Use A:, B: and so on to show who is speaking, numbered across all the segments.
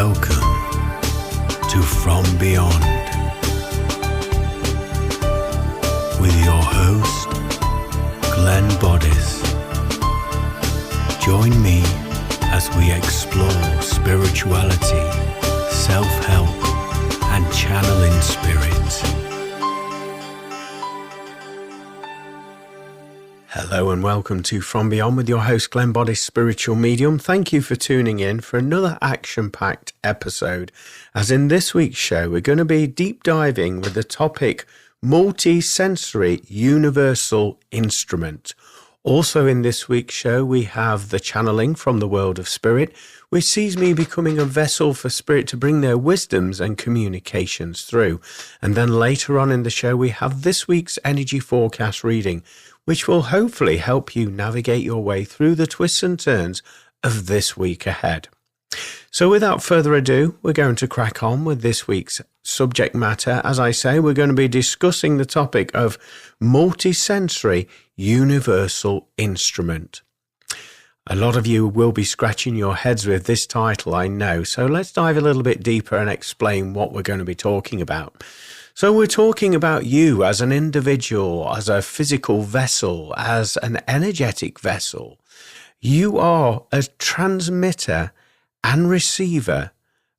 A: Welcome to From Beyond with your host, Glenn Boddice. Join me as we explore spirituality, self-help, and channeling spirit. Hello and welcome to From Beyond with your host, Glenn Boddice, spiritual medium. Thank you for tuning in for another action-packed episode. As in this week's show, we're going to be deep diving with the topic multisensory universal instrument. Also in this week's show, we have the channeling from the world of spirit, which sees me becoming a vessel for spirit to bring their wisdoms and communications through. And then later on in the show, we have this week's energy forecast reading, which will hopefully help you navigate your way through the twists and turns of this week ahead. So without further ado, we're going to crack on with this week's subject matter. As I say, we're going to be discussing the topic of multisensory universal instrument. A lot of you will be scratching your heads with this title, I know. So let's dive a little bit deeper and explain what we're going to be talking about. So we're talking about you as an individual, as a physical vessel, as an energetic vessel. You are a transmitter and receiver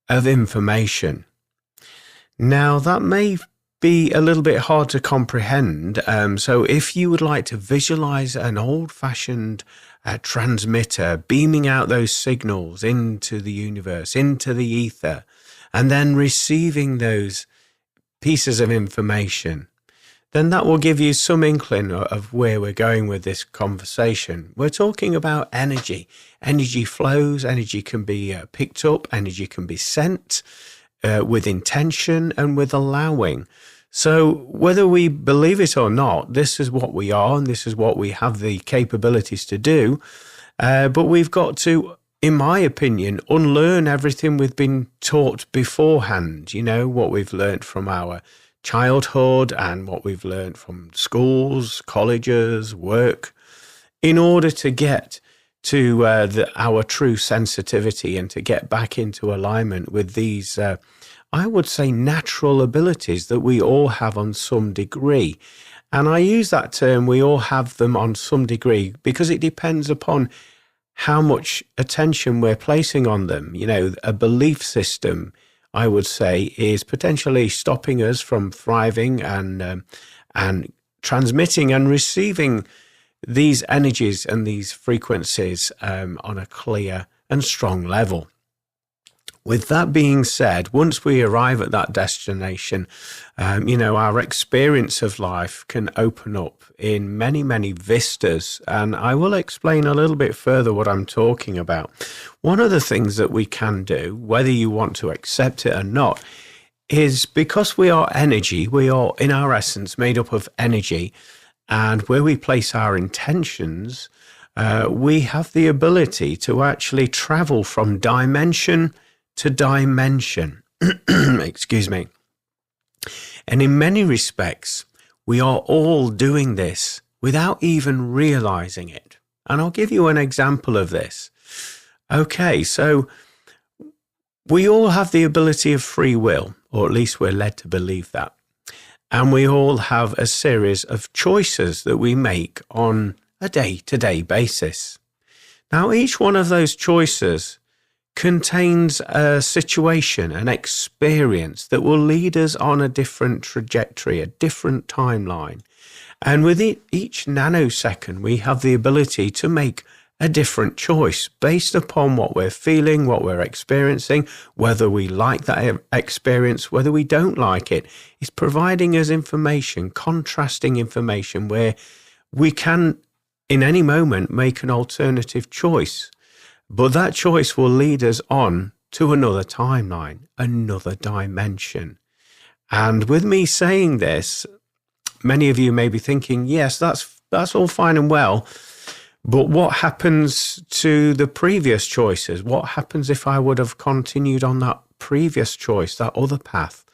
A: of information. Now, that may be a little bit hard to comprehend. So if you would like to visualize an old-fashioned transmitter beaming out those signals into the universe, into the ether, and then receiving those pieces of information, then that will give you some inkling of where we're going with this conversation. We're talking about energy. Energy flows, energy can be picked up, energy can be sent with intention and with allowing. So whether we believe it or not, this is what we are and this is what we have the capabilities to do. But we've got to, in my opinion, unlearn everything we've been taught beforehand, you know, what we've learned from our childhood and what we've learned from schools, colleges, work, in order to get to our true sensitivity and to get back into alignment with these, I would say, natural abilities that we all have on some degree. And I use that term, we all have them on some degree, because it depends upon how much attention we're placing on them. You know, a belief system, I would say, is potentially stopping us from thriving and transmitting and receiving these energies and these frequencies on a clear and strong level. With that being said, once we arrive at that destination, our experience of life can open up in many, many vistas. And I will explain a little bit further what I'm talking about. One of the things that we can do, whether you want to accept it or not, is because we are energy, we are in our essence made up of energy. And where we place our intentions, we have the ability to actually travel from dimension to dimension. Excuse me. And in many respects, we are all doing this without even realizing it. And I'll give you an example of this. Okay, so we all have the ability of free will, or at least we're led to believe that. And we all have a series of choices that we make on a day-to-day basis. Now, each one of those choices contains a situation, an experience that will lead us on a different trajectory, a different timeline. And with each nanosecond, we have the ability to make a different choice based upon what we're feeling, what we're experiencing, whether we like that experience, whether we don't like it. It's providing us information, contrasting information where we can, in any moment, make an alternative choice. But that choice will lead us on to another timeline, another dimension. And with me saying this, many of you may be thinking, yes, that's all fine and well, but what happens to the previous choices? What happens if I would have continued on that previous choice, that other path?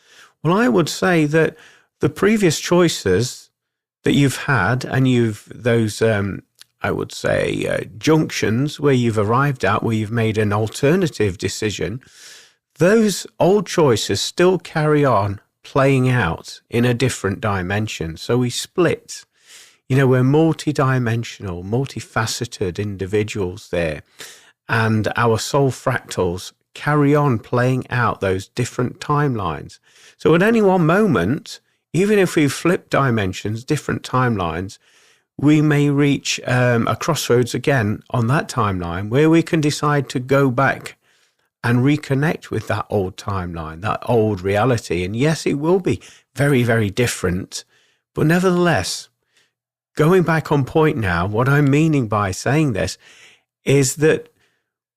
A: Well, I would say that the previous choices that you've had and those I would say, junctions where you've arrived at, where you've made an alternative decision, those old choices still carry on playing out in a different dimension. So we split. We're multi-dimensional, multifaceted individuals there. And our soul fractals carry on playing out those different timelines. So at any one moment, even if we flip dimensions, different timelines, we may reach a crossroads again on that timeline where we can decide to go back and reconnect with that old timeline, that old reality. And yes, it will be very, very different. But nevertheless, going back on point now, what I'm meaning by saying this is that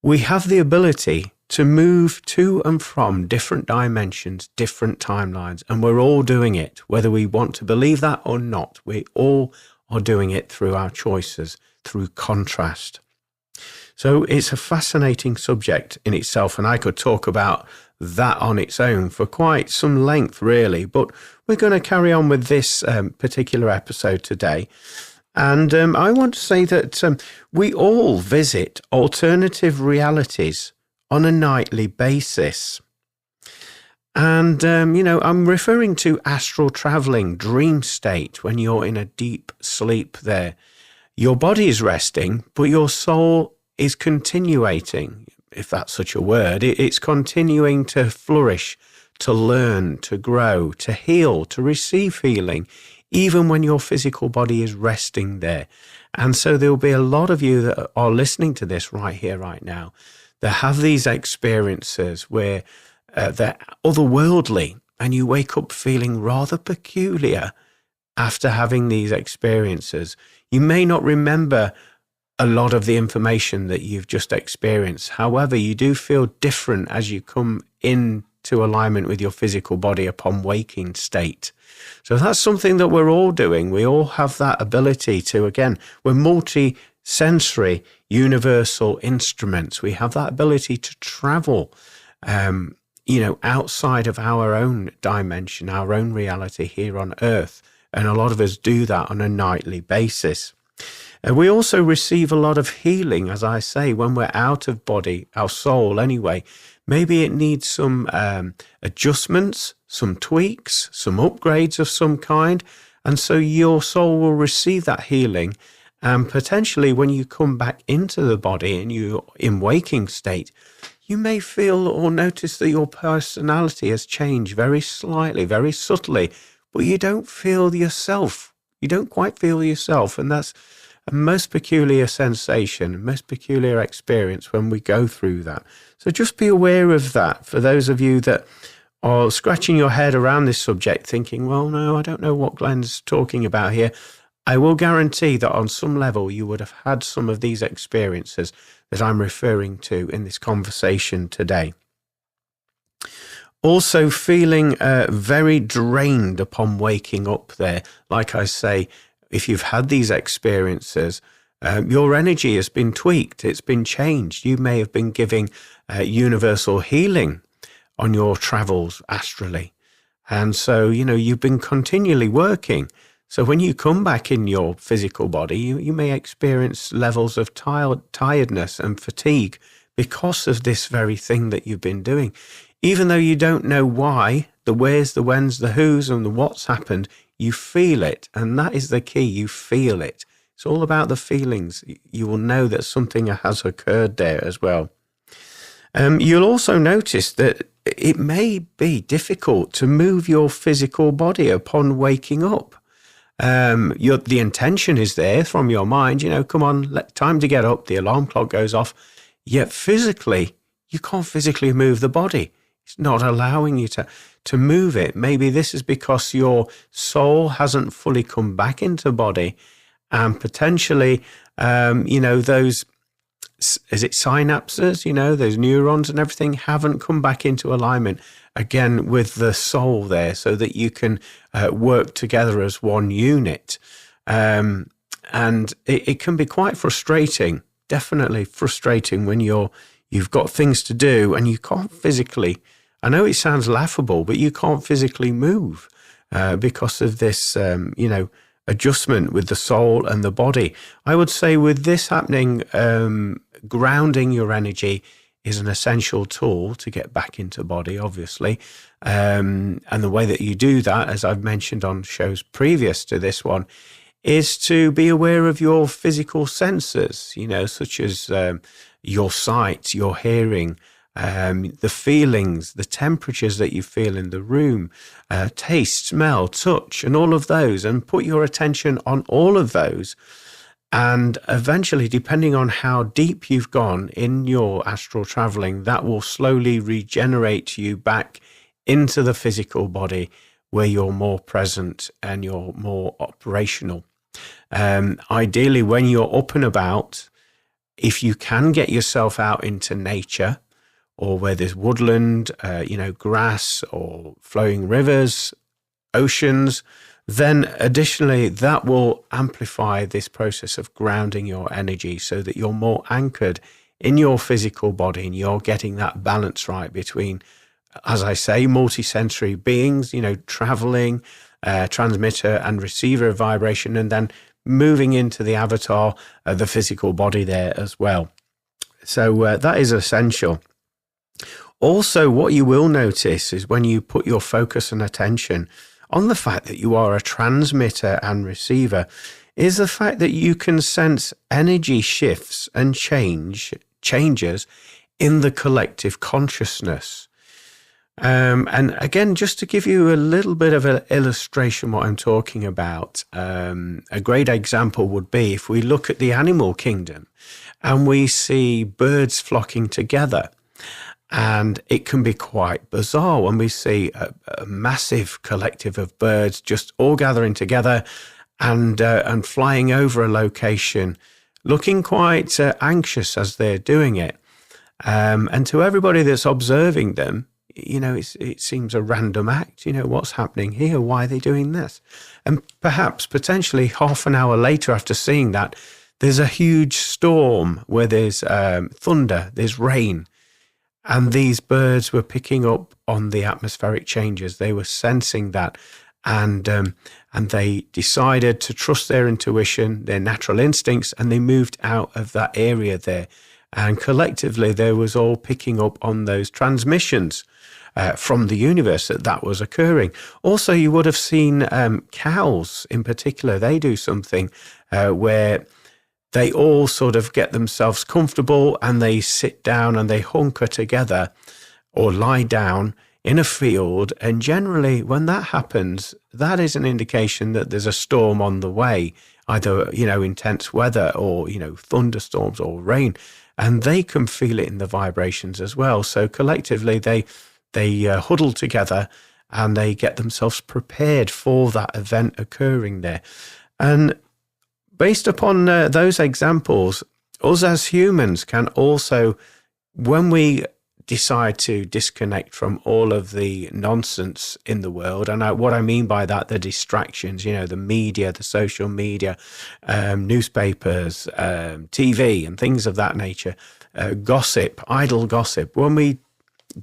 A: we have the ability to move to and from different dimensions, different timelines, and we're all doing it, whether we want to believe that or not. We all are doing it through our choices, through contrast. So it's a fascinating subject in itself, and I could talk about that on its own for quite some length, really. But we're going to carry on with this particular episode today. And I want to say that we all visit alternative realities on a nightly basis. And, I'm referring to astral traveling, dream state, when you're in a deep sleep there. Your body is resting, but your soul is continuating, if that's such a word. It's continuing to flourish, to learn, to grow, to heal, to receive healing, even when your physical body is resting there. And so there'll be a lot of you that are listening to this right here, right now, that have these experiences where they're otherworldly, and you wake up feeling rather peculiar after having these experiences. You may not remember a lot of the information that you've just experienced. However, you do feel different as you come into alignment with your physical body upon waking state. So that's something that we're all doing. We all have that ability to, again, we're multi-sensory, universal instruments. We have that ability to travel, outside of our own dimension, our own reality here on Earth. And a lot of us do that on a nightly basis. We also receive a lot of healing, as I say, when we're out of body, our soul anyway. Maybe it needs some adjustments, some tweaks, some upgrades of some kind. And so your soul will receive that healing. And potentially when you come back into the body and you're in waking state, you may feel or notice that your personality has changed very slightly, very subtly, but you don't feel yourself. You don't quite feel yourself. And that's a most peculiar sensation, most peculiar experience when we go through that. So just be aware of that for those of you that are scratching your head around this subject thinking, well, no, I don't know what Glenn's talking about here. I will guarantee that on some level you would have had some of these experiences that I'm referring to in this conversation today. Also feeling very drained upon waking up there. Like I say, if you've had these experiences, your energy has been tweaked, it's been changed. You may have been giving universal healing on your travels astrally. And so, you've been continually working. So when you come back in your physical body, you may experience levels of tiredness and fatigue because of this very thing that you've been doing. Even though you don't know why, the wheres, the whens, the whos, and the what's happened, you feel it. And that is the key, you feel it. It's all about the feelings. You will know that something has occurred there as well. You'll also notice that it may be difficult to move your physical body upon waking up. The intention is there from your mind, come on, time to get up, the alarm clock goes off. Yet physically, you can't physically move the body. It's not allowing you to move it. Maybe this is because your soul hasn't fully come back into body, and potentially, those, is it synapses, those neurons and everything haven't come back into alignment again with the soul there so that you can work together as one unit. And it can be quite frustrating, definitely frustrating when you've got things to do and you can't physically, I know it sounds laughable, but you can't physically move because of this, adjustment with the soul and the body. I would say with this happening, grounding your energy is an essential tool to get back into body, obviously. And the way that you do that, as I've mentioned on shows previous to this one, is to be aware of your physical senses, such as your sight, your hearing, the feelings, the temperatures that you feel in the room, taste, smell, touch, and all of those, and put your attention on all of those. And eventually, depending on how deep you've gone in your astral traveling, that will slowly regenerate you back into the physical body where you're more present and you're more operational. Ideally, when you're up and about, if you can get yourself out into nature, or where there's woodland, grass or flowing rivers, oceans, then additionally that will amplify this process of grounding your energy so that you're more anchored in your physical body and you're getting that balance right between, as I say, multisensory beings, traveling, transmitter and receiver of vibration, and then moving into the avatar, the physical body there as well. So that is essential. Also, what you will notice is when you put your focus and attention on the fact that you are a transmitter and receiver, is the fact that you can sense energy shifts and changes in the collective consciousness. And again, just to give you a little bit of an illustration what I'm talking about, a great example would be if we look at the animal kingdom and we see birds flocking together. And it can be quite bizarre when we see a massive collective of birds just all gathering together and flying over a location, looking quite anxious as they're doing it. And to everybody that's observing them, it seems a random act. What's happening here? Why are they doing this? And perhaps potentially half an hour later after seeing that, there's a huge storm where there's thunder, there's rain. And these birds were picking up on the atmospheric changes. They were sensing that. And they decided to trust their intuition, their natural instincts, and they moved out of that area there. And collectively, they was all picking up on those transmissions from the universe that was occurring. Also, you would have seen cows in particular. They do something where they all sort of get themselves comfortable and they sit down and they hunker together or lie down in a field. And generally, when that happens, that is an indication that there's a storm on the way, either, intense weather or, thunderstorms or rain. And they can feel it in the vibrations as well. So collectively, they huddle together and they get themselves prepared for that event occurring there. And based upon those examples, us as humans can also, when we decide to disconnect from all of the nonsense in the world, and what I mean by that, the distractions, the media, the social media, newspapers, TV and things of that nature, gossip, idle gossip, when we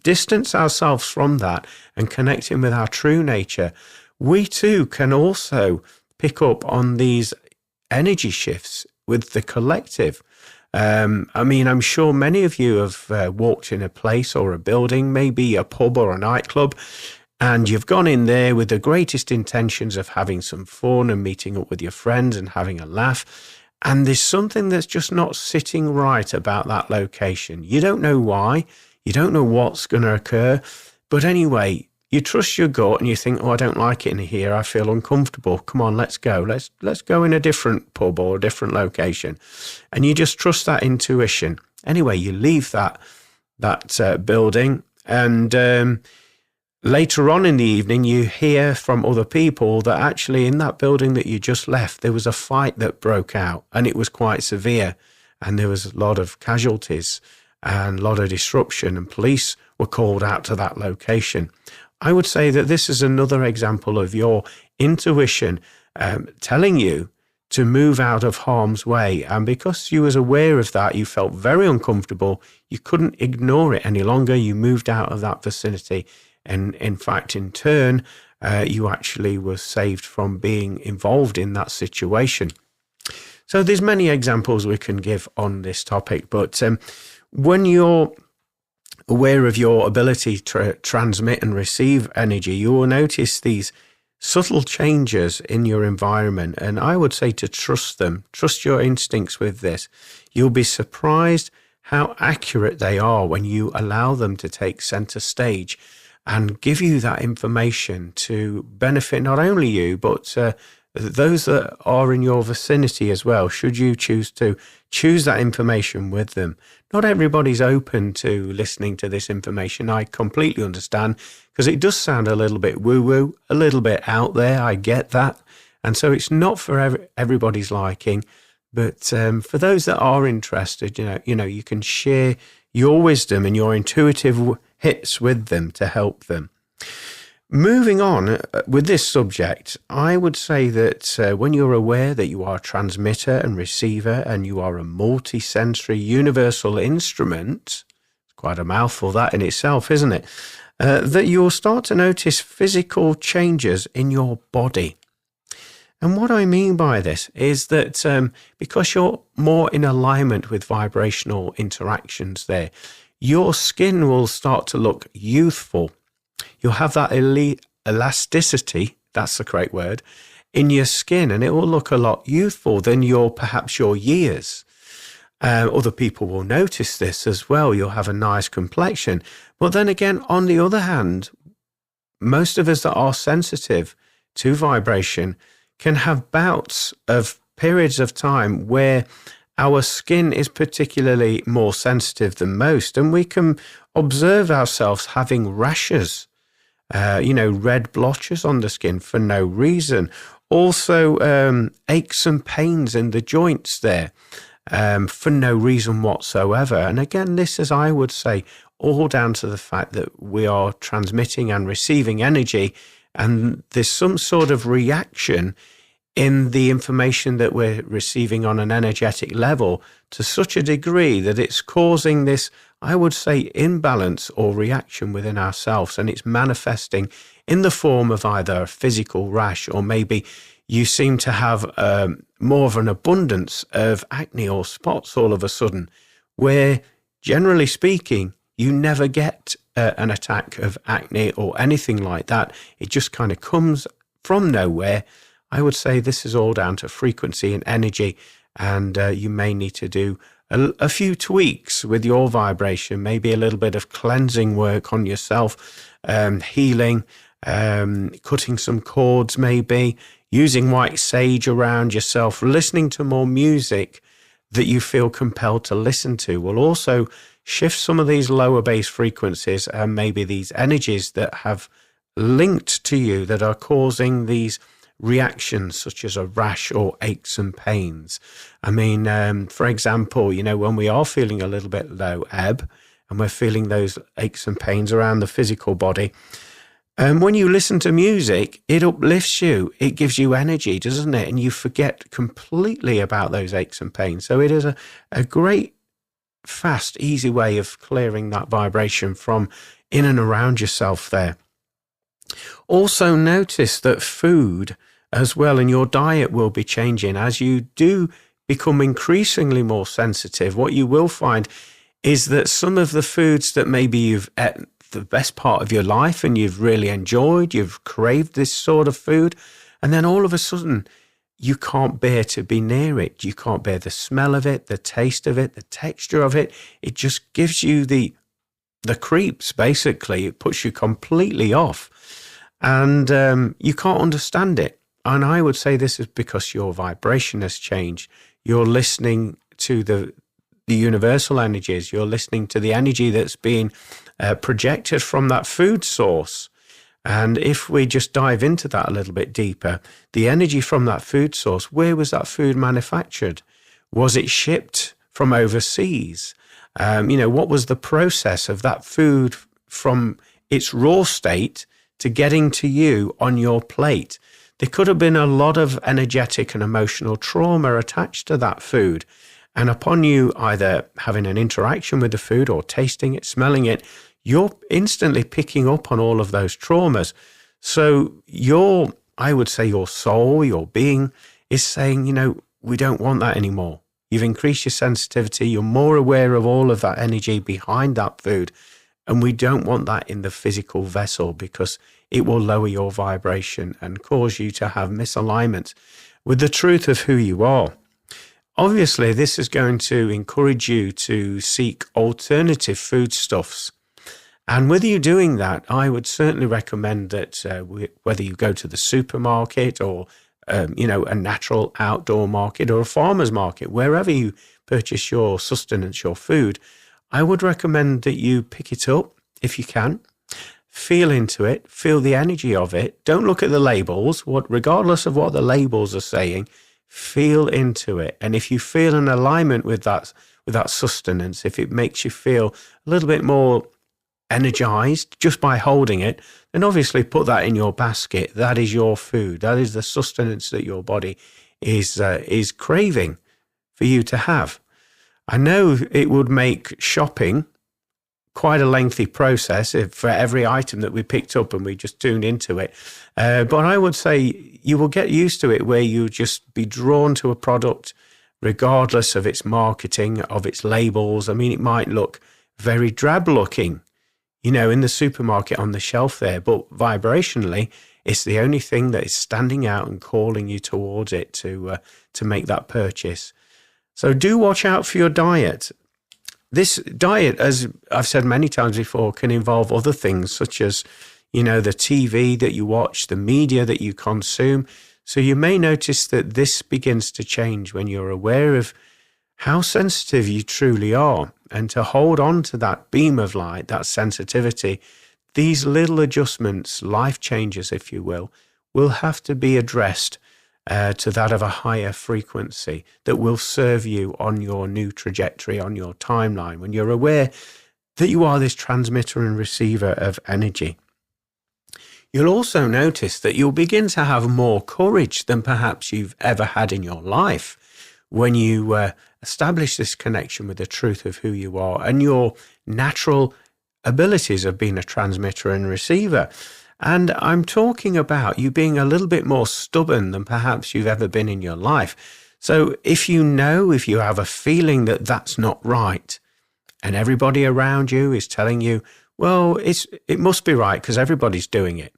A: distance ourselves from that and connect in with our true nature, we too can also pick up on these energy shifts with the collective. I'm sure many of you have walked in a place or a building, maybe a pub or a nightclub, and you've gone in there with the greatest intentions of having some fun and meeting up with your friends and having a laugh. And there's something that's just not sitting right about that location. You don't know why. You don't know what's going to occur. But anyway, you trust your gut and you think, I don't like it in here. I feel uncomfortable. Come on, let's go. Let's go in a different pub or a different location. And you just trust that intuition. Anyway, you leave that building, and later on in the evening, you hear from other people that actually in that building that you just left, there was a fight that broke out, and it was quite severe, and there was a lot of casualties and a lot of disruption, and police were called out to that location. I would say that this is another example of your intuition telling you to move out of harm's way. And because you was aware of that, you felt very uncomfortable. You couldn't ignore it any longer. You moved out of that vicinity. And in fact, in turn, you actually were saved from being involved in that situation. So there's many examples we can give on this topic. But when you're aware of your ability to transmit and receive energy, you will notice these subtle changes in your environment. And I would say to trust them, trust your instincts with this. You'll be surprised how accurate they are when you allow them to take center stage and give you that information to benefit not only you, but those that are in your vicinity as well, should you choose to choose that information with them. Not everybody's open to listening to this information. I completely understand, because it does sound a little bit woo-woo, a little bit out there. I get that. And so it's not for everybody's liking. But for those that are interested, you can share your wisdom and your intuitive hits with them to help them. Moving on with this subject, I would say that when you're aware that you are a transmitter and receiver and you are a multisensory universal instrument, it's quite a mouthful that in itself, isn't it? That you'll start to notice physical changes in your body. And what I mean by this is that because you're more in alignment with vibrational interactions there, your skin will start to look youthful. You'll have that elasticity, that's the correct word, in your skin, and it will look a lot youthful than perhaps your years. Other people will notice this as well. You'll have a nice complexion. But then again, on the other hand, most of us that are sensitive to vibration can have bouts of periods of time where our skin is particularly more sensitive than most, and we can observe ourselves having rashes, red blotches on the skin for no reason. Also, aches and pains in the joints there for no reason whatsoever. And again, this is, I would say, all down to the fact that we are transmitting and receiving energy, and there's some sort of reaction in the information that we're receiving on an energetic level to such a degree that it's causing this, I would say, imbalance or reaction within ourselves, and it's manifesting in the form of either a physical rash, or maybe you seem to have more of an abundance of acne or spots all of a sudden, where generally speaking, you never get an attack of acne or anything like that. It just kind of comes from nowhere. I would say this is all down to frequency and energy, and you may need to do a few tweaks with your vibration, maybe a little bit of cleansing work on yourself, healing, cutting some cords maybe, using white sage around yourself, listening to more music that you feel compelled to listen to will also shift some of these lower base frequencies and maybe these energies that have linked to you that are causing these reactions such as a rash or aches and pains. I mean, for example, when we are feeling a little bit low ebb and we're feeling those aches and pains around the physical body, when you listen to music, it uplifts you, it gives you energy, doesn't it? And you forget completely about those aches and pains. So it is a great, fast, easy way of clearing that vibration from in and around yourself there. Also notice that food as well in your diet will be changing as you do become increasingly more sensitive. What you will find is that some of the foods that maybe you've ate the best part of your life and you've really enjoyed, you've craved this sort of food, and then all of a sudden you can't bear to be near it. You can't bear the smell of it, the taste of it, the texture of it. It just gives you the creeps, basically. It puts you completely off. And you can't understand it. And I would say this is because your vibration has changed. You're listening to the universal energies. You're listening to the energy that's being projected from that food source. And if we just dive into that a little bit deeper, the energy from that food source, where was that food manufactured? Was it shipped from overseas? What was the process of that food from its raw state to getting to you on your plate? There could have been a lot of energetic and emotional trauma attached to that food. And upon you either having an interaction with the food or tasting it, smelling it, you're instantly picking up on all of those traumas. So I would say your soul, your being is saying, we don't want that anymore. You've increased your sensitivity. You're more aware of all of that energy behind that food. And we don't want that in the physical vessel because it will lower your vibration and cause you to have misalignment with the truth of who you are. Obviously, this is going to encourage you to seek alternative foodstuffs. And with you doing that, I would certainly recommend that whether you go to the supermarket or, a natural outdoor market or a farmer's market, wherever you purchase your sustenance, your food, I would recommend that you pick it up if you can, feel into it, feel the energy of it. Don't look at the labels, regardless of what the labels are saying, feel into it. And if you feel an alignment with that sustenance, if it makes you feel a little bit more energized just by holding it, then obviously put that in your basket. That is your food. That is the sustenance that your body is craving for you to have. I know it would make shopping quite a lengthy process for every item that we picked up and we just tuned into it. But I would say you will get used to it where you just be drawn to a product regardless of its marketing, of its labels. I mean, it might look very drab looking, in the supermarket on the shelf there, but vibrationally, it's the only thing that is standing out and calling you towards it to make that purchase. So do watch out for your diet. This diet, as I've said many times before, can involve other things such as, the TV that you watch, the media that you consume. So you may notice that this begins to change when you're aware of how sensitive you truly are, and to hold on to that beam of light, that sensitivity. These little adjustments, life changes, if you will have to be addressed to that of a higher frequency that will serve you on your new trajectory, on your timeline, when you're aware that you are this transmitter and receiver of energy. You'll also notice that you'll begin to have more courage than perhaps you've ever had in your life when you establish this connection with the truth of who you are and your natural abilities of being a transmitter and receiver. And I'm talking about you being a little bit more stubborn than perhaps you've ever been in your life. So if you have a feeling that that's not right, and everybody around you is telling you, well, it must be right because everybody's doing it,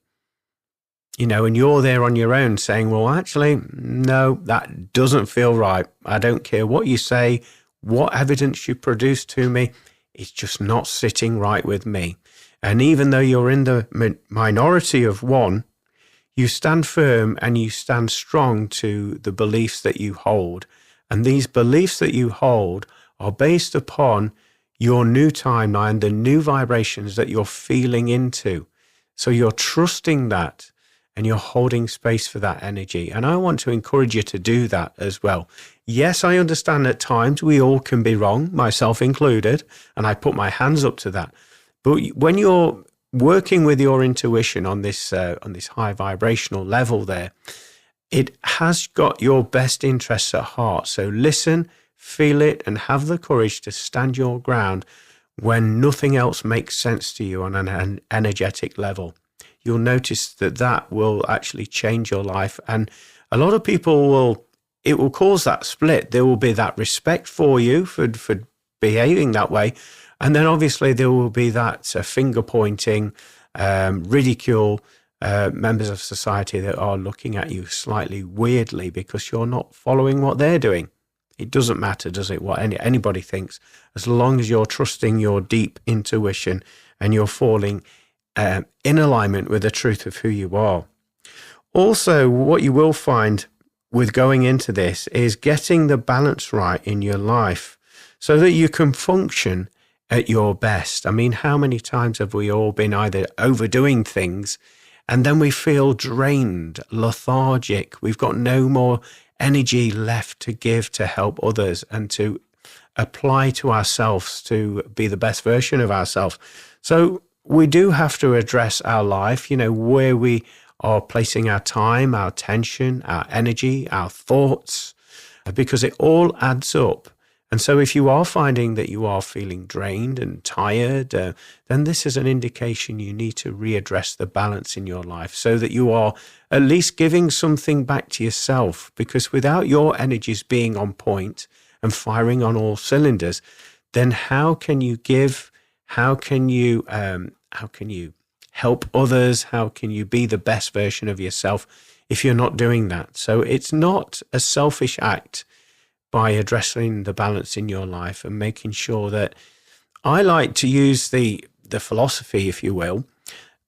A: and you're there on your own saying, well, actually, no, that doesn't feel right. I don't care what you say, what evidence you produce to me, it's just not sitting right with me. And even though you're in the minority of one, you stand firm and you stand strong to the beliefs that you hold. And these beliefs that you hold are based upon your new timeline, the new vibrations that you're feeling into. So you're trusting that and you're holding space for that energy. And I want to encourage you to do that as well. Yes, I understand at times we all can be wrong, myself included, and I put my hands up to that. But when you're working with your intuition on this high vibrational level there, it has got your best interests at heart. So listen, feel it, and have the courage to stand your ground when nothing else makes sense to you on an energetic level. You'll notice that will actually change your life. And a lot of people it will cause that split. There will be that respect for you for behaving that way. And then obviously there will be that finger pointing, ridicule, members of society that are looking at you slightly weirdly because you're not following what they're doing. It doesn't matter, does it, what anybody thinks, as long as you're trusting your deep intuition and you're falling in alignment with the truth of who you are. Also, what you will find with going into this is getting the balance right in your life so that you can function at your best. I mean, how many times have we all been either overdoing things and then we feel drained, lethargic, we've got no more energy left to give to help others and to apply to ourselves to be the best version of ourselves. So we do have to address our life, where we are placing our time, our attention, our energy, our thoughts, because it all adds up. And so if you are finding that you are feeling drained and tired, then this is an indication you need to readdress the balance in your life so that you are at least giving something back to yourself. Because without your energies being on point and firing on all cylinders, then how can you give? How can you help others? How can you be the best version of yourself if you're not doing that? So it's not a selfish act by addressing the balance in your life and making sure that I like to use the philosophy, if you will,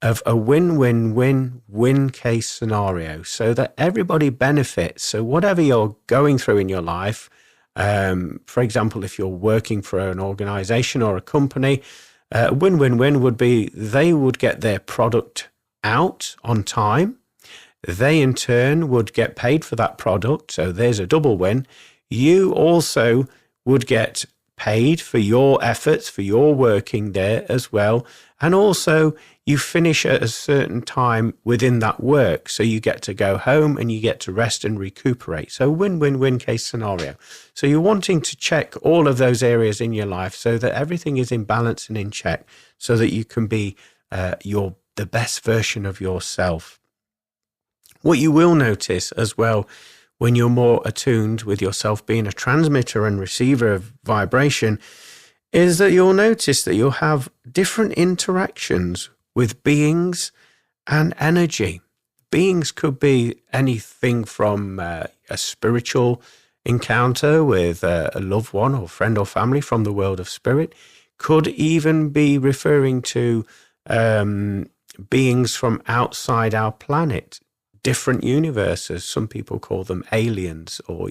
A: of a win-win-win-win case scenario so that everybody benefits. So whatever you're going through in your life, for example, if you're working for an organization or a company, win-win-win would be they would get their product out on time. They in turn would get paid for that product. So there's a double win. You also would get paid for your efforts, for your working there as well. And also you finish at a certain time within that work. So you get to go home and you get to rest and recuperate. So win-win-win case scenario. So you're wanting to check all of those areas in your life so that everything is in balance and in check so that you can be the best version of yourself. What you will notice as well when you're more attuned with yourself being a transmitter and receiver of vibration is that you'll notice that you'll have different interactions with beings and energy. Beings could be anything from a spiritual encounter with a loved one or friend or family from the world of spirit, could even be referring to beings from outside our planet, different universes. Some people call them aliens, or,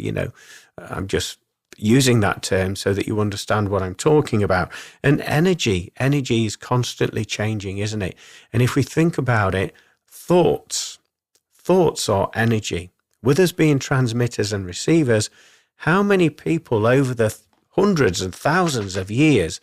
A: I'm just using that term so that you understand what I'm talking about. And energy is constantly changing, isn't it? And if we think about it, thoughts are energy. With us being transmitters and receivers, how many people over the hundreds and thousands of years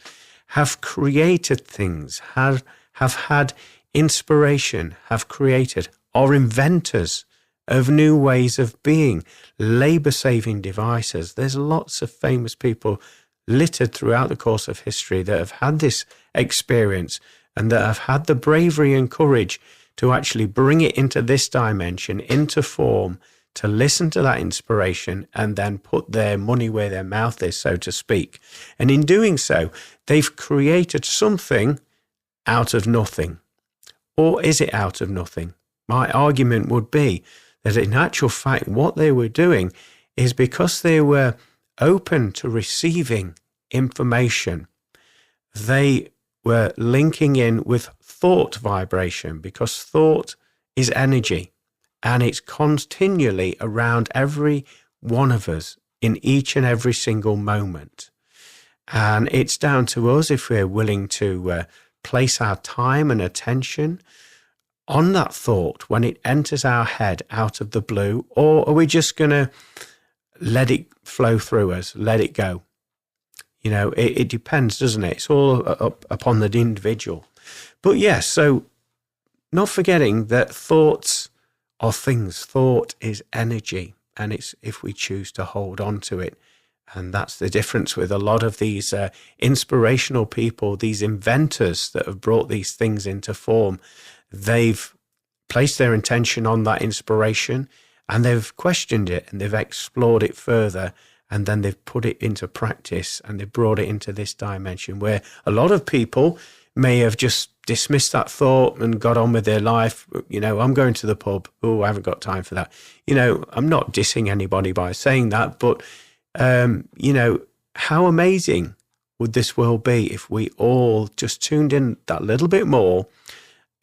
A: have created things, have had inspiration, have created, are inventors of new ways of being, labor-saving devices. There's lots of famous people littered throughout the course of history that have had this experience and that have had the bravery and courage to actually bring it into this dimension, into form, to listen to that inspiration and then put their money where their mouth is, so to speak. And in doing so, they've created something out of nothing. Or is it out of nothing? My argument would be that in actual fact, what they were doing is because they were open to receiving information, they were linking in with thought vibration, because thought is energy and it's continually around every one of us in each and every single moment. And it's down to us if we're willing to place our time and attention on that thought when it enters our head out of the blue, or are we just going to let it flow through us, let it go? It depends, doesn't it? It's all up upon the individual. But yes, so not forgetting that thoughts are things. Thought is energy, and it's if we choose to hold on to it. And that's the difference with a lot of these inspirational people, these inventors that have brought these things into form. They've placed their intention on that inspiration and they've questioned it and they've explored it further, and then they've put it into practice and they've brought it into this dimension where a lot of people may have just dismissed that thought and got on with their life. I'm going to the pub. Oh, I haven't got time for that. I'm not dissing anybody by saying that, but, how amazing would this world be if we all just tuned in that little bit more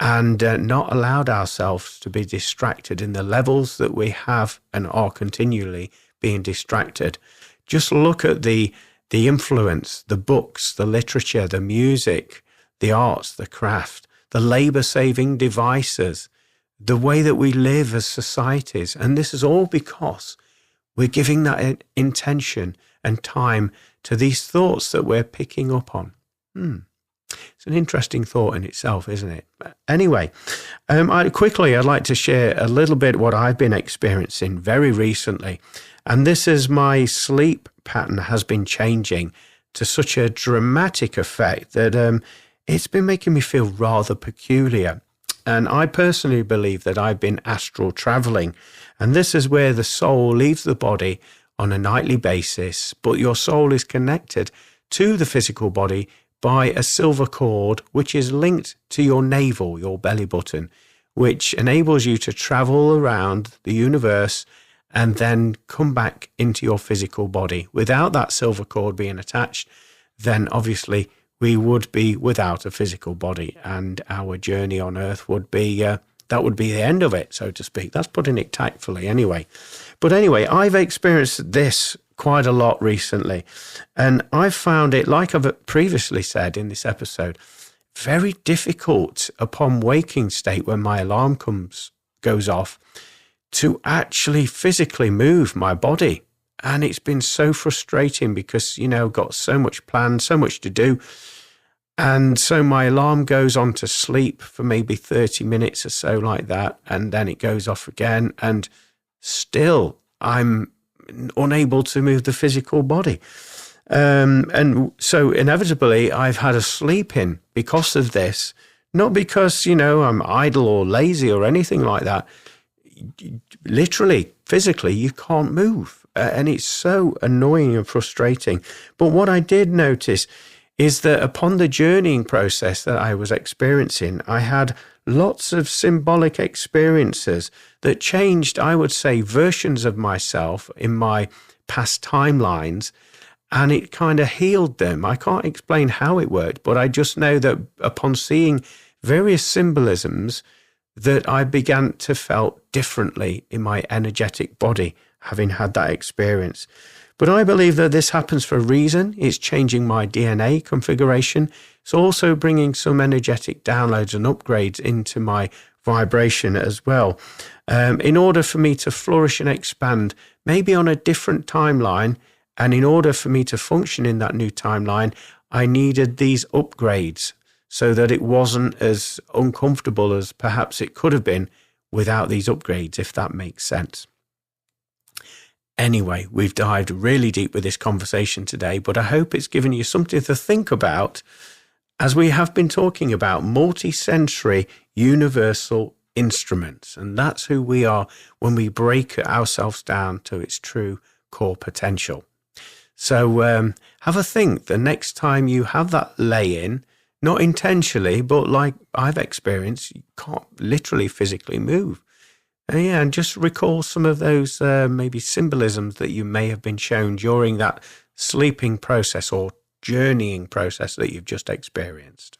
A: and not allowed ourselves to be distracted in the levels that we have and are continually being distracted. Just look at the influence, the books, the literature, the music, the arts, the craft, the labor-saving devices, the way that we live as societies. And this is all because we're giving that intention and time to these thoughts that we're picking up on. It's an interesting thought in itself, isn't it? Anyway, I'd like to share a little bit what I've been experiencing very recently. And this is my sleep pattern has been changing to such a dramatic effect that it's been making me feel rather peculiar. And I personally believe that I've been astral traveling. And this is where the soul leaves the body on a nightly basis, but your soul is connected to the physical body by a silver cord, which is linked to your navel, your belly button, which enables you to travel around the universe and then come back into your physical body. Without that silver cord being attached, then obviously we would be without a physical body, and our journey on Earth would be, that would be the end of it, so to speak. That's putting it tactfully anyway. But anyway, I've experienced this quite a lot recently, and I've found it, like I've previously said in this episode, very difficult upon waking state when my alarm goes off to actually physically move my body. And it's been so frustrating because, got so much planned, so much to do. And so my alarm goes on to sleep for maybe 30 minutes or so like that. And then it goes off again. And still I'm unable to move the physical body. And so inevitably I've had a sleep in because of this, not because, I'm idle or lazy or anything like that. Literally, physically, you can't move. And it's so annoying and frustrating. But what I did notice is that upon the journeying process that I was experiencing, I had lots of symbolic experiences that changed, I would say, versions of myself in my past timelines, and it kind of healed them. I can't explain how it worked, but I just know that upon seeing various symbolisms, that I began to felt differently in my energetic body, having had that experience. But I believe that this happens for a reason. It's changing my DNA configuration. It's also bringing some energetic downloads and upgrades into my vibration as well. In order for me to flourish and expand, maybe on a different timeline, and in order for me to function in that new timeline, I needed these upgrades so that it wasn't as uncomfortable as perhaps it could have been without these upgrades, if that makes sense. Anyway, we've dived really deep with this conversation today, but I hope it's given you something to think about as we have been talking about multisensory universal instruments. And that's who we are when we break ourselves down to its true core potential. So have a think the next time you have that lay-in, not intentionally, but like I've experienced, you can't literally physically move. And just recall some of those maybe symbolisms that you may have been shown during that sleeping process or journeying process that you've just experienced.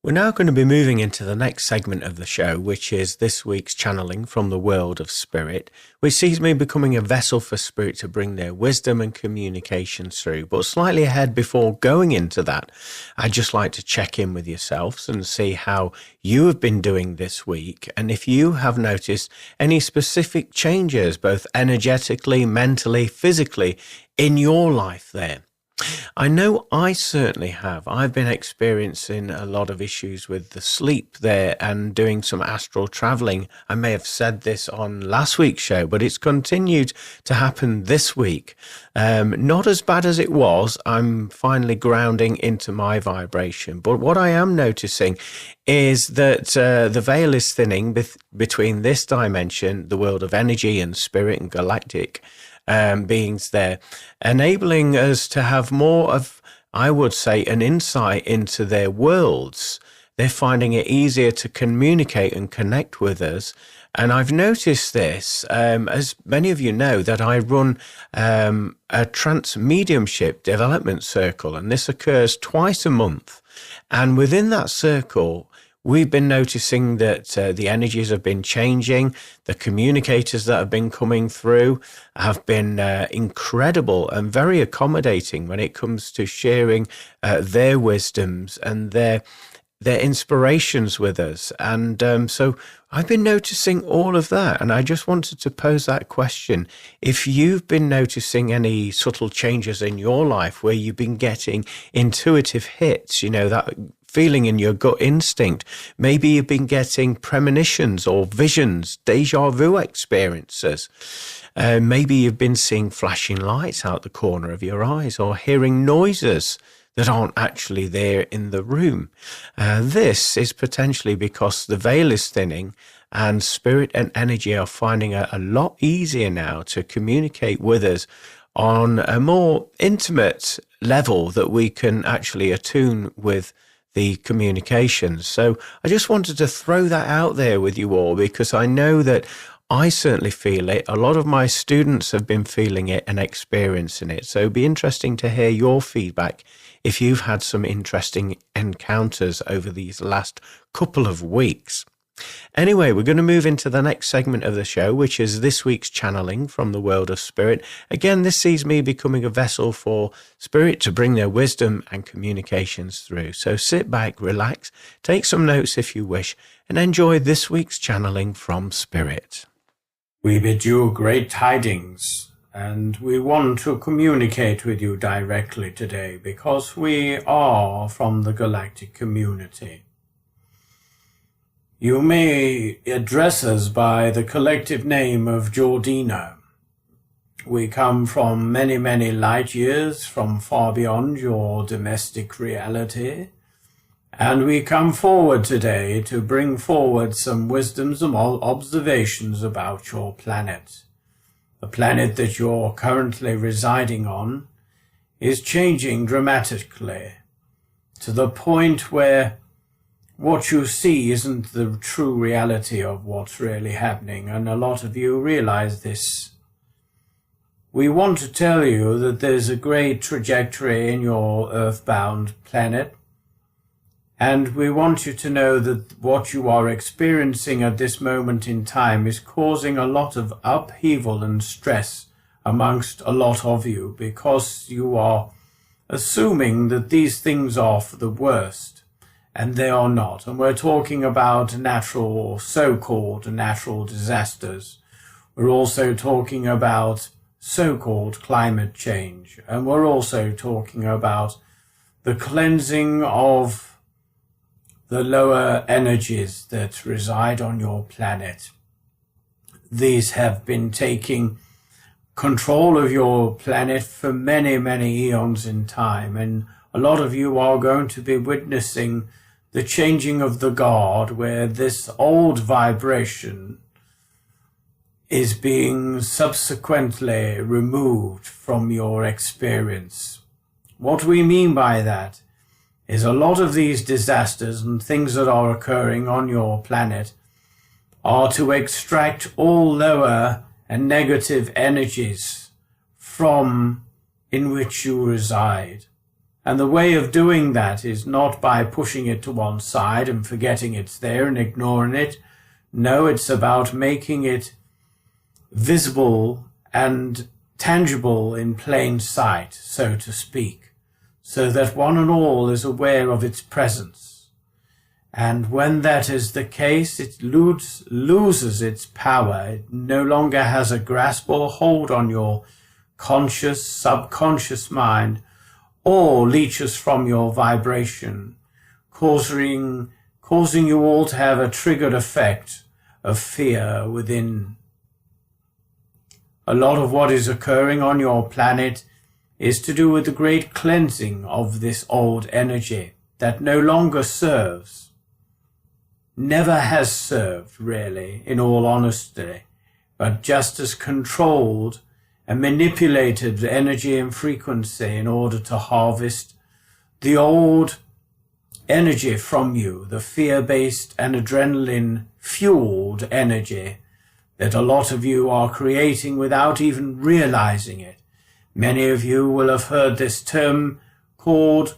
A: We're now going to be moving into the next segment of the show, which is this week's channeling from the world of spirit, which sees me becoming a vessel for spirit to bring their wisdom and communication through. But slightly ahead before going into that, I'd just like to check in with yourselves and see how you have been doing this week, and if you have noticed any specific changes, both energetically, mentally, physically, in your life there. I know I certainly have. I've been experiencing a lot of issues with the sleep there and doing some astral traveling. I may have said this on last week's show, but it's continued to happen this week. Not as bad as it was. I'm finally grounding into my vibration. But what I am noticing is that the veil is thinning between this dimension, the world of energy and spirit and galactic beings there, enabling us to have more of, I would say, an insight into their worlds. They're finding it easier to communicate and connect with us. And I've noticed this, as many of you know, that I run a trance mediumship development circle, and this occurs twice a month. And within that circle, we've been noticing that the energies have been changing. The communicators that have been coming through have been incredible and very accommodating when it comes to sharing their wisdoms and their inspirations with us. And so I've been noticing all of that. And I just wanted to pose that question. If you've been noticing any subtle changes in your life where you've been getting intuitive hits, that feeling in your gut instinct, maybe you've been getting premonitions or visions, deja vu experiences. Maybe you've been seeing flashing lights out the corner of your eyes or hearing noises that aren't actually there in the room. This is potentially because the veil is thinning and spirit and energy are finding it a lot easier now to communicate with us on a more intimate level that we can actually attune with the communications. So I just wanted to throw that out there with you all, because I know that I certainly feel it. A lot of my students have been feeling it and experiencing it. So it'd be interesting to hear your feedback if you've had some interesting encounters over these last couple of weeks. Anyway, we're going to move into the next segment of the show, which is this week's channeling from the world of spirit. Again, this sees me becoming a vessel for spirit to bring their wisdom and communications through. So sit back, relax, take some notes if you wish, and enjoy this week's channeling from spirit. We bid you great tidings, and we want to communicate with you directly today because we are from the galactic community. You may address us by the collective name of Jordina. We come from many, many light years from far beyond your domestic reality, and we come forward today to bring forward some wisdoms and observations about your planet. The planet that you're currently residing on is changing dramatically to the point where what you see isn't the true reality of what's really happening, and a lot of you realize this. We want to tell you that there's a great trajectory in your earthbound planet, and we want you to know that what you are experiencing at this moment in time is causing a lot of upheaval and stress amongst a lot of you, because you are assuming that these things are for the worst, and they are not. And we're talking about natural or so-called natural disasters. We're also talking about so-called climate change, and we're also talking about the cleansing of the lower energies that reside on your planet. These have been taking control of your planet for many, many eons in time, and a lot of you are going to be witnessing the changing of the guard, where this old vibration is being subsequently removed from your experience. What we mean by that is a lot of these disasters and things that are occurring on your planet are to extract all lower and negative energies from in which you reside. And the way of doing that is not by pushing it to one side and forgetting it's there and ignoring it. No, it's about making it visible and tangible in plain sight, so to speak, so that one and all is aware of its presence. And when that is the case, it loses its power. It no longer has a grasp or hold on your conscious, subconscious mind, or leeches from your vibration, causing you all to have a triggered effect of fear within. A lot of what is occurring on your planet is to do with the great cleansing of this old energy that no longer serves, never has served really, in all honesty, but just as controlled and manipulated energy and frequency in order to harvest the old energy from you, the fear-based and adrenaline-fueled energy that a lot of you are creating without even realizing it. Many of you will have heard this term called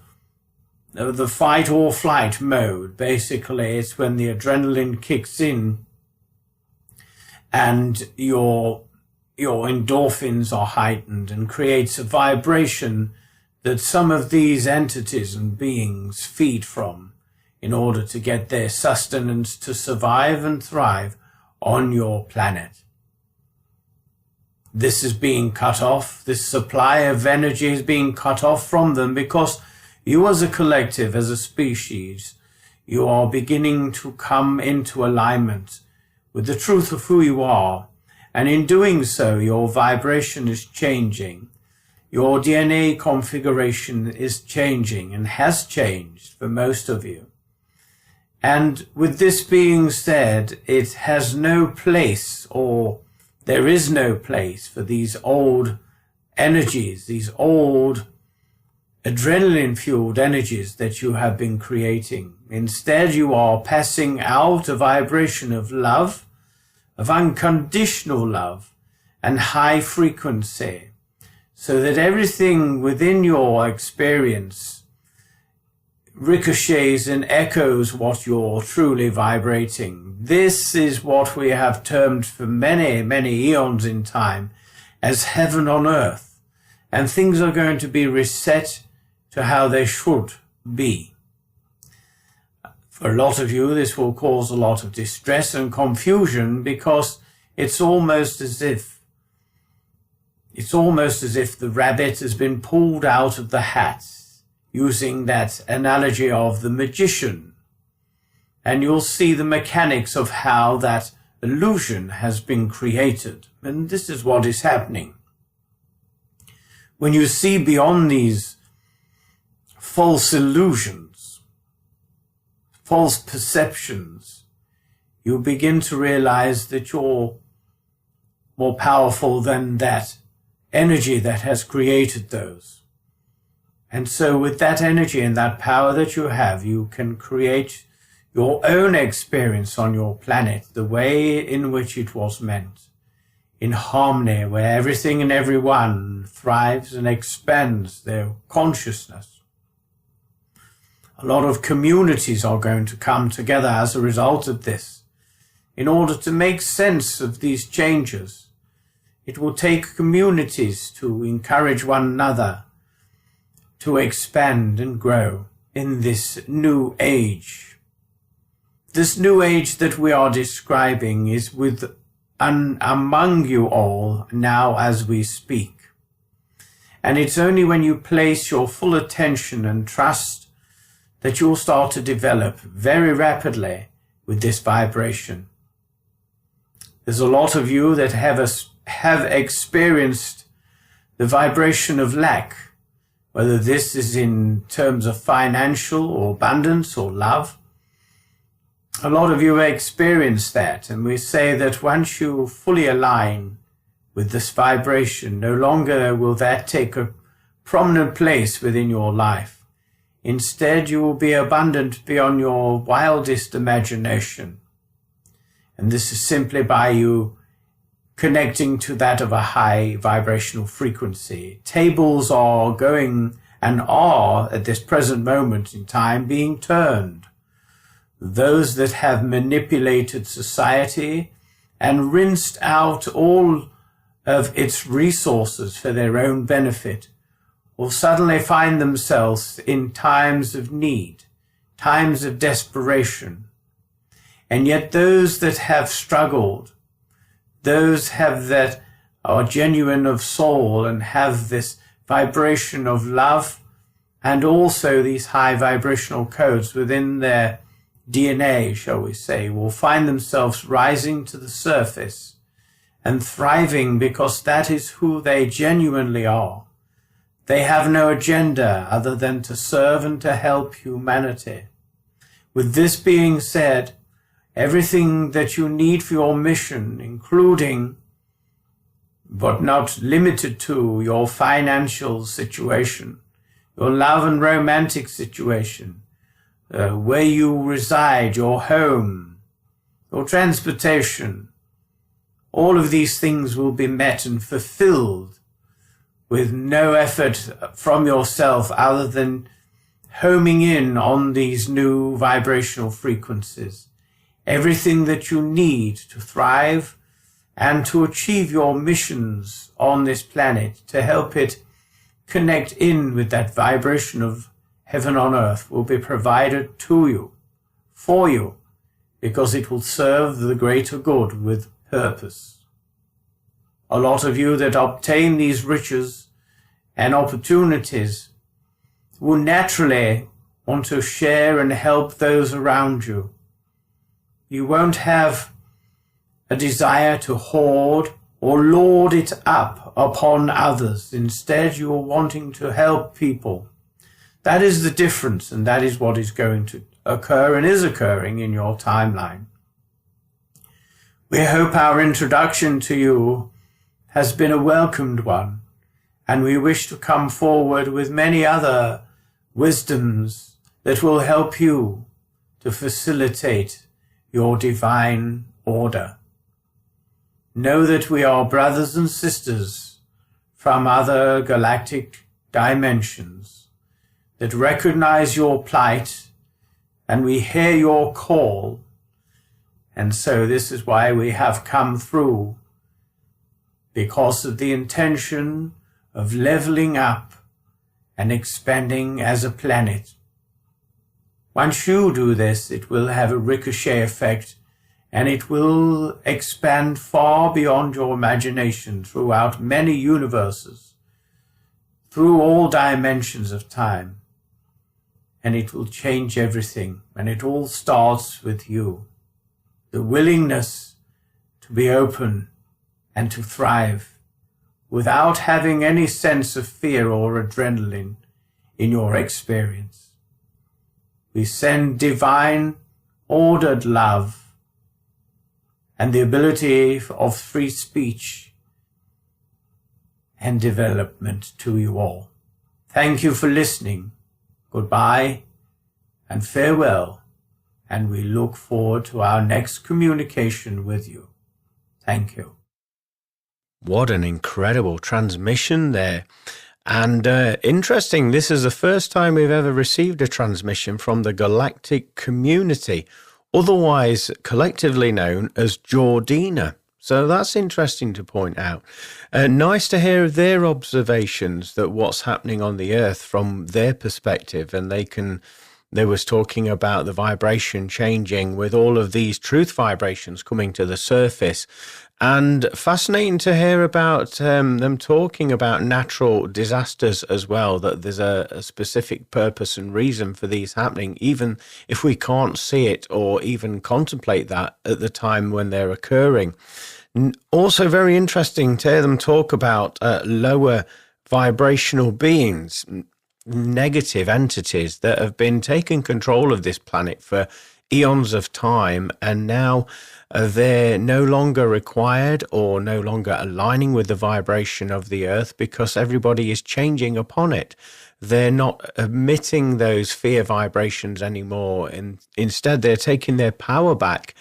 A: the fight or flight mode. Basically, it's when the adrenaline kicks in and your endorphins are heightened and creates a vibration that some of these entities and beings feed from in order to get their sustenance to survive and thrive on your planet. This is being cut off. This supply of energy is being cut off from them because you as a collective, as a species, you are beginning to come into alignment with the truth of who you are. And in doing so, your vibration is changing. Your DNA configuration is changing and has changed for most of you. And with this being said, it has no place, or there is no place for these old energies, these old adrenaline-fueled energies that you have been creating. Instead, you are passing out a vibration of love, of unconditional love and high frequency, so that everything within your experience ricochets and echoes what you're truly vibrating. This is what we have termed for many, many eons in time as heaven on earth, and things are going to be reset to how they should be. For a lot of you, this will cause a lot of distress and confusion, because it's almost as if the rabbit has been pulled out of the hat, using that analogy of the magician. And you'll see the mechanics of how that illusion has been created. And this is what is happening. When you see beyond these false illusions, false perceptions, you begin to realize that you're more powerful than that energy that has created those. And so with that energy and that power that you have, you can create your own experience on your planet the way in which it was meant, in harmony, where everything and everyone thrives and expands their consciousness. A lot of communities are going to come together as a result of this, in order to make sense of these changes. It will take communities to encourage one another to expand and grow in this new age. This new age that we are describing is among you all now as we speak. And it's only when you place your full attention and trust that you'll start to develop very rapidly with this vibration. There's a lot of you that have experienced the vibration of lack, whether this is in terms of financial or abundance or love. A lot of you experience that, and we say that once you fully align with this vibration, no longer will that take a prominent place within your life. Instead, you will be abundant beyond your wildest imagination. And this is simply by you connecting to that of a high vibrational frequency. Tables are going and are at this present moment in time being turned. Those that have manipulated society and rinsed out all of its resources for their own benefit will suddenly find themselves in times of need, times of desperation. And yet those that have struggled, those that are genuine of soul and have this vibration of love and also these high vibrational codes within their DNA, shall we say, will find themselves rising to the surface and thriving, because that is who they genuinely are. They have no agenda other than to serve and to help humanity. With this being said, everything that you need for your mission, including but not limited to your financial situation, your love and romantic situation, where you reside, your home, your transportation, all of these things will be met and fulfilled with no effort from yourself other than homing in on these new vibrational frequencies. Everything that you need to thrive and to achieve your missions on this planet, to help it connect in with that vibration of heaven on earth, will be provided to you, for you, because it will serve the greater good with purpose. A lot of you that obtain these riches and opportunities will naturally want to share and help those around you. You won't have a desire to hoard or lord it up upon others. Instead, you are wanting to help people. That is the difference, and that is what is going to occur and is occurring in your timeline. We hope our introduction to you has been a welcomed one, And we wish to come forward with many other wisdoms that will help you to facilitate your divine order. Know that we are brothers and sisters from other galactic dimensions that recognize your plight, and we hear your call. And so this is why we have come through, because of the intention of leveling up and expanding as a planet. Once you do this, it will have a ricochet effect, and it will expand far beyond your imagination throughout many universes, through all dimensions of time. And it will change everything, and it all starts with you. The willingness to be open and to thrive without having any sense of fear or adrenaline in your experience. We send divine, ordered love and the ability of free speech and development to you all. Thank you for listening. Goodbye and farewell, and we look forward to our next communication with you. Thank you. What an incredible transmission there. And interesting, this is the first time we've ever received a transmission from the galactic community, otherwise collectively known as Jordina. So that's interesting to point out. Nice to hear their observations, that what's happening on the Earth from their perspective, and they was talking about the vibration changing with all of these truth vibrations coming to the surface. And fascinating to hear about them talking about natural disasters as well, that there's a specific purpose and reason for these happening, even if we can't see it or even contemplate that at the time when they're occurring. Also very interesting to hear them talk about lower vibrational beings, negative entities that have been taking control of this planet for eons of time, and now they're no longer required or no longer aligning with the vibration of the Earth because everybody is changing upon it. They're not emitting those fear vibrations anymore, and instead they're taking their power back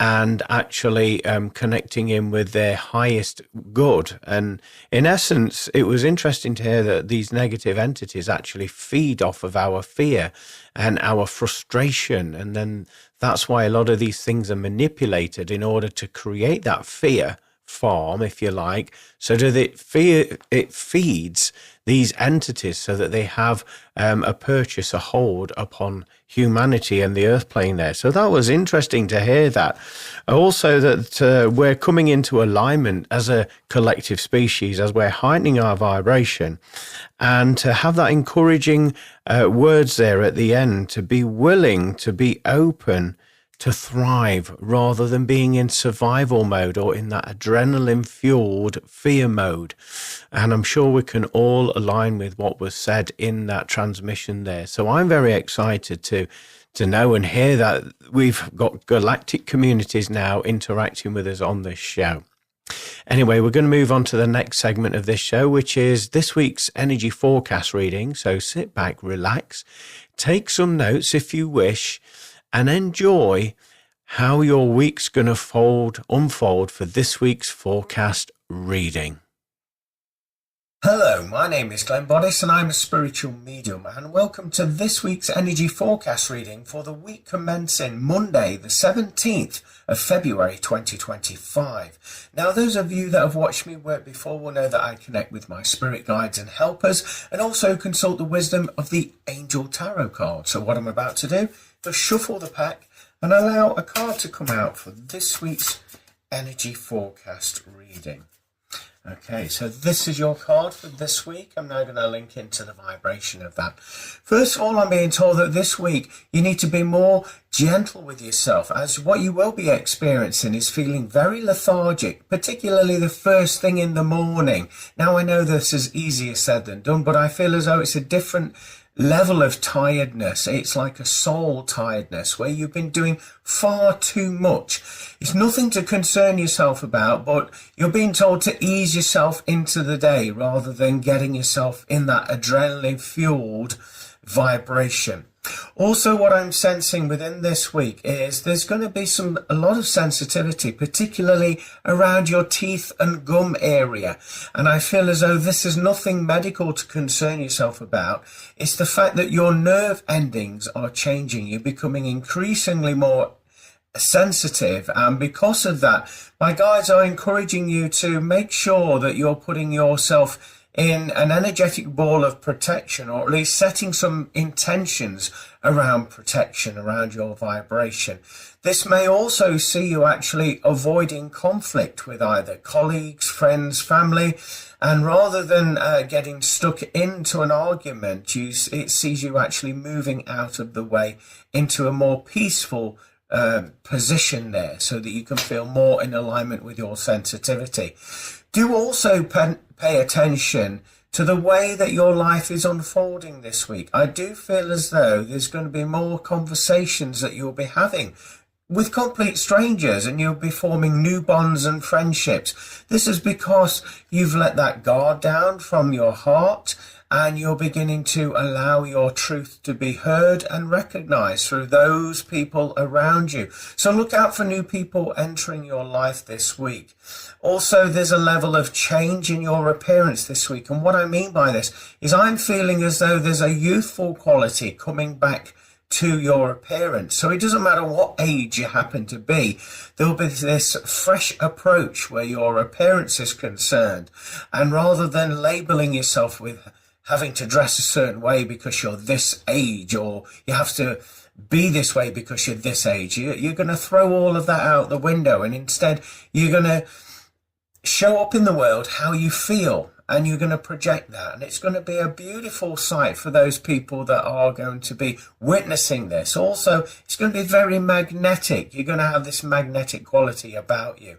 A: and actually connecting in with their highest good. And in essence, it was interesting to hear that these negative entities actually feed off of our fear and our frustration. And then that's why a lot of these things are manipulated in order to create that fear farm, if you like, so that it feeds these entities so that they have a purchase, a hold upon humanity and the earth plane there. So that was interesting to hear that. Also that we're coming into alignment as a collective species, as we're heightening our vibration, and to have that encouraging words there at the end, to be willing, to be open, to thrive rather than being in survival mode or in that adrenaline fueled fear mode. And I'm sure we can all align with what was said in that transmission there. So I'm very excited to know and hear that we've got galactic communities now interacting with us on this show. Anyway, we're going to move on to the next segment of this show, which is this week's energy forecast reading. So sit back, relax, take some notes if you wish, and enjoy how your week's going to unfold for this week's forecast reading. Hello, my name is Glenn Boddice and I'm a spiritual medium, and welcome to this week's energy forecast reading for the week commencing Monday the 17th of February 2025. Now, those of you that have watched me work before will know that I connect with my spirit guides and helpers and also consult the wisdom of the Angel Tarot card. So what I'm about to do is shuffle the pack and allow a card to come out for this week's energy forecast reading. Okay, so this is your card for this week. I'm now going to link into the vibration of that. First of all, I'm being told that this week you need to be more gentle with yourself, as what you will be experiencing is feeling very lethargic, particularly the first thing in the morning. Now, I know this is easier said than done, but I feel as though it's a different level of tiredness. It's like a soul tiredness where you've been doing far too much. It's nothing to concern yourself about, but you're being told to ease yourself into the day rather than getting yourself in that adrenaline fueled vibration. Also, what I'm sensing within this week is there's going to be a lot of sensitivity, particularly around your teeth and gum area. And I feel as though this is nothing medical to concern yourself about. It's the fact that your nerve endings are changing. You're becoming increasingly more sensitive, and because of that, my guides are encouraging you to make sure that you're putting yourself in an energetic ball of protection, or at least setting some intentions around protection, around your vibration. This may also see you actually avoiding conflict with either colleagues, friends, family, and rather than getting stuck into an argument, it sees you actually moving out of the way into a more peaceful position there, so that you can feel more in alignment with your sensitivity. Do also pay attention to the way that your life is unfolding this week. I do feel as though there's going to be more conversations that you'll be having with complete strangers, and you'll be forming new bonds and friendships. This is because you've let that guard down from your heart, and you're beginning to allow your truth to be heard and recognized through those people around you. So look out for new people entering your life this week. Also, there's a level of change in your appearance this week. And what I mean by this is I'm feeling as though there's a youthful quality coming back to your appearance. So it doesn't matter what age you happen to be, there'll be this fresh approach where your appearance is concerned. And rather than labeling yourself with having to dress a certain way because you're this age, or you have to be this way because you're this age, you're going to throw all of that out the window, and instead you're going to show up in the world how you feel, and you're going to project that. And it's going to be a beautiful sight for those people that are going to be witnessing this. Also, it's going to be very magnetic. You're going to have this magnetic quality about you.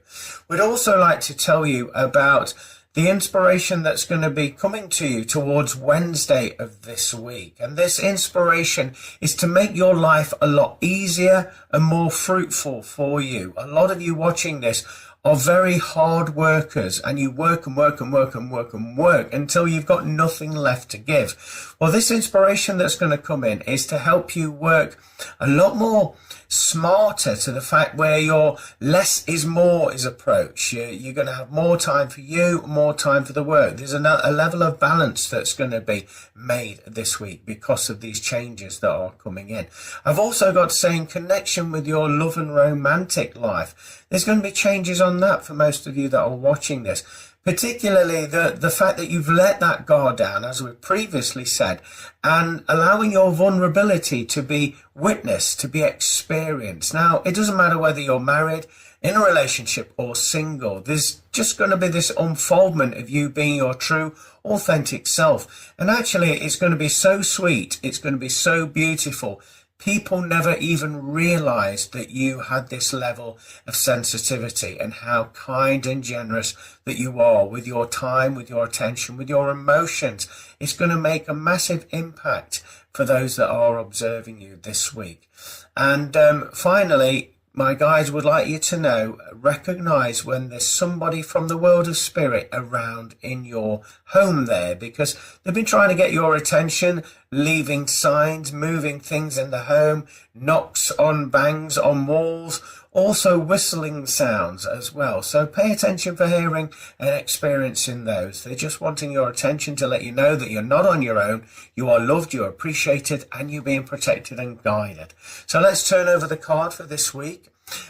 A: We'd also like to tell you about the inspiration that's going to be coming to you towards Wednesday of this week. And this inspiration is to make your life a lot easier and more fruitful for you. A lot of you watching this are very hard workers, and you work and work and work and work and work until you've got nothing left to give. Well, this inspiration that's going to come in is to help you work a lot more smarter, to the fact where your less is more is approach. You're going to have more time for you, more time for the work. There's a level of balance that's going to be made this week because of these changes that are coming in. I've also got to say, in connection with your love and romantic life, there's going to be changes on that for most of you that are watching this. Particularly the fact that you've let that guard down, as we've previously said, and allowing your vulnerability to be witnessed, to be experienced. Now, it doesn't matter whether you're married, in a relationship, or single. There's just going to be this unfoldment of you being your true, authentic self. And actually, it's going to be so sweet. It's going to be so beautiful. People never even realized that you had this level of sensitivity, and how kind and generous that you are with your time, with your attention, with your emotions. It's going to make a massive impact for those that are observing you this week. And finally, my guides would like you to know, recognize when there's somebody from the world of spirit around in your home there, because they've been trying to get your attention, leaving signs, moving things in the home, knocks on bangs on walls, also whistling sounds as well. So pay attention for hearing and experiencing those. They're just wanting your attention to let you know that you're not on your own, you are loved, you're appreciated, and you're being protected and guided. So let's turn over the card for this week.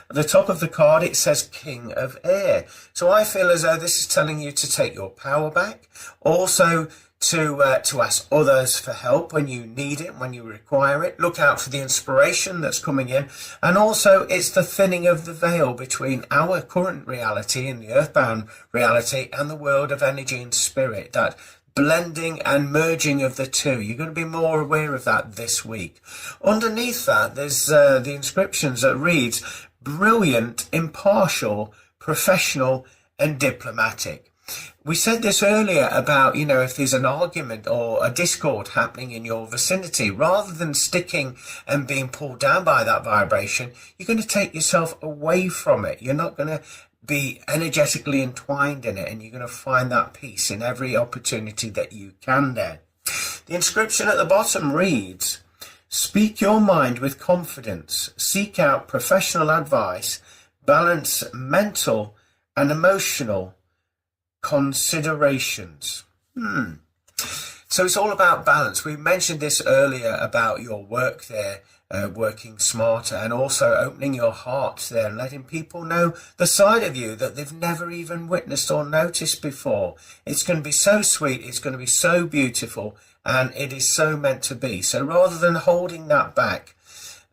A: At the top of the card, it says King of Air. So I feel as though this is telling you to take your power back. Also, to ask others for help when you need it, when you require it. Look out for the inspiration that's coming in. And also, it's the thinning of the veil between our current reality and the earthbound reality and the world of energy and spirit. That blending and merging of the two. You're going to be more aware of that this week. Underneath that, there's the inscriptions that reads, brilliant, impartial, professional, and diplomatic. We said this earlier about, if there's an argument or a discord happening in your vicinity, rather than sticking and being pulled down by that vibration, you're going to take yourself away from it. You're not going to be energetically entwined in it, and you're going to find that peace in every opportunity that you can there. The inscription at the bottom reads, "Speak your mind with confidence, seek out professional advice, balance mental and emotional considerations." So it's all about balance. We mentioned this earlier about your work there, working smarter, and also opening your heart there and letting people know the side of you that they've never even witnessed or noticed before. It's going to be so sweet, it's going to be so beautiful, and it is so meant to be. So rather than holding that back,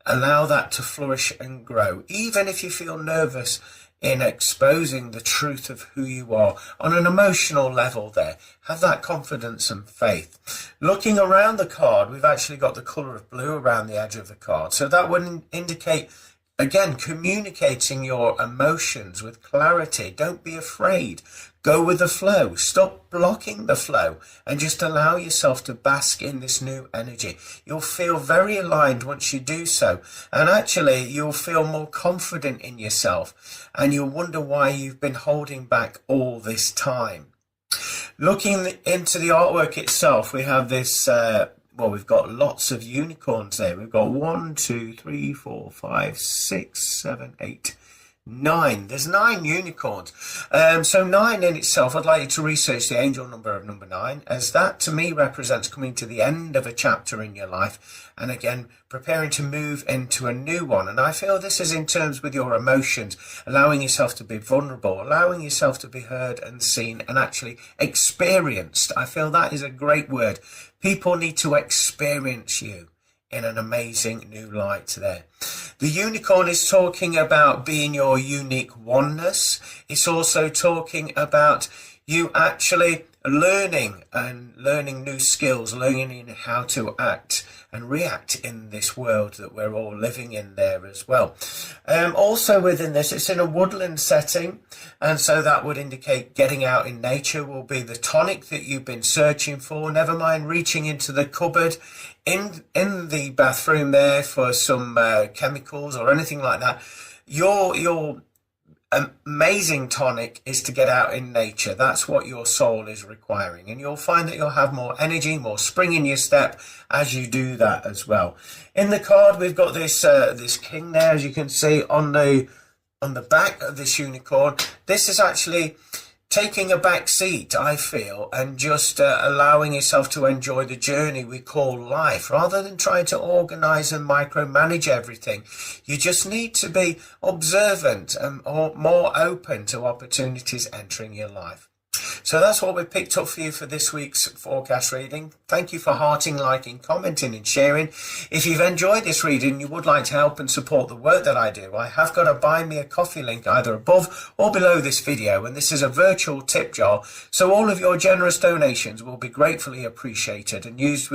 A: allow that to flourish and grow, even if you feel nervous in exposing the truth of who you are on an emotional level there. Have that confidence and faith. Looking around the card, we've actually got the colour of blue around the edge of the card. So that would indicate, again, communicating your emotions with clarity. Don't be afraid. Go with the flow. Stop blocking the flow and just allow yourself to bask in this new energy. You'll feel very aligned once you do so. And actually, you'll feel more confident in yourself. And you'll wonder why you've been holding back all this time. Looking into the artwork itself, we have this... we've got lots of unicorns there. We've got 1, 2, 3, 4, 5, 6, 7, 8, 9. There's 9 unicorns. So 9 in itself, I'd like you to research the angel number of number 9, as that to me represents coming to the end of a chapter in your life. And again, preparing to move into a new one. And I feel this is in terms with your emotions, allowing yourself to be vulnerable, allowing yourself to be heard and seen and actually experienced. I feel that is a great word. People need to experience you in an amazing new light there. The unicorn is talking about being your unique oneness. It's also talking about you actually learning new skills, learning how to act and react in this world that we're all living in there as well. Also within this, it's in a woodland setting, and so that would indicate getting out in nature will be the tonic that you've been searching for. Never mind reaching into the cupboard in the bathroom there for some chemicals or anything like that. Your amazing tonic is to get out in nature. That's what your soul is requiring, and you'll find that you'll have more energy, more spring in your step as you do that as well. In the card, we've got this king there, as you can see on the back of this unicorn. This is actually taking a back seat, I feel, and just allowing yourself to enjoy the journey we call life, rather than trying to organize and micromanage everything. You just need to be observant and more open to opportunities entering your life. So that's what we picked up for you for this week's forecast reading. Thank you for hearting, liking, commenting and sharing. If you've enjoyed this reading and you would like to help and support the work that I do, I have got a Buy Me a Coffee link either above or below this video, and this is a virtual tip jar, so all of your generous donations will be gratefully appreciated and used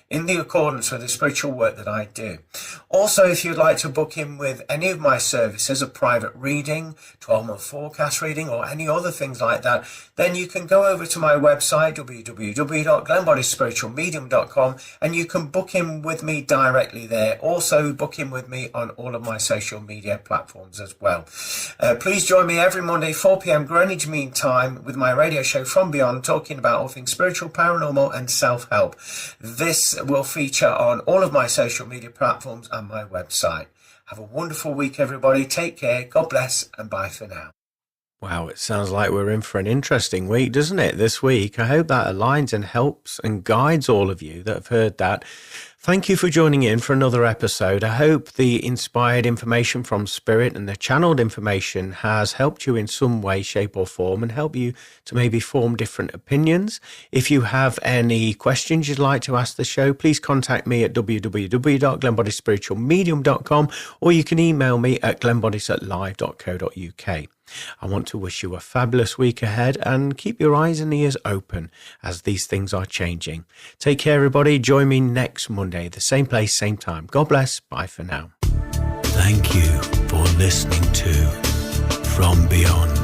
A: in the accordance with the spiritual work that I do. Also, if you'd like to book in with any of my services, a private reading, 12-month forecast reading, or any other things like that, then you can go over to my website, www.glennboddicespiritualmedium.com, and you can book in with me directly there. Also, book in with me on all of my social media platforms as well. Please join me every Monday, 4 p.m. Greenwich Mean Time, with my radio show From Beyond, talking about all things spiritual, paranormal, and self-help. This will feature on all of my social media platforms and my website. Have a wonderful week, everybody. Take care. God bless, and bye for now. Wow, it sounds like we're in for an interesting week, doesn't it, this week? I hope that aligns and helps and guides all of you that have heard that. Thank you for joining in for another episode. I hope the inspired information from Spirit and the channeled information has helped you in some way, shape or form, and help you to maybe form different opinions. If you have any questions you'd like to ask the show, please contact me at www.glennboddicespiritualmedium.com, or you can email me at glennboddice@live.co.uk. I want to wish you a fabulous week ahead, and keep your eyes and ears open as these things are changing. Take care, everybody. Join me next Monday, the same place, same time. God bless. Bye for now. Thank you for listening to From Beyond.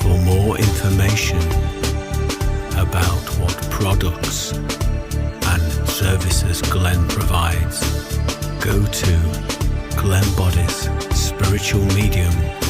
A: For more information about what products and services Glenn provides, go to glennboddicespiritualmedium.com.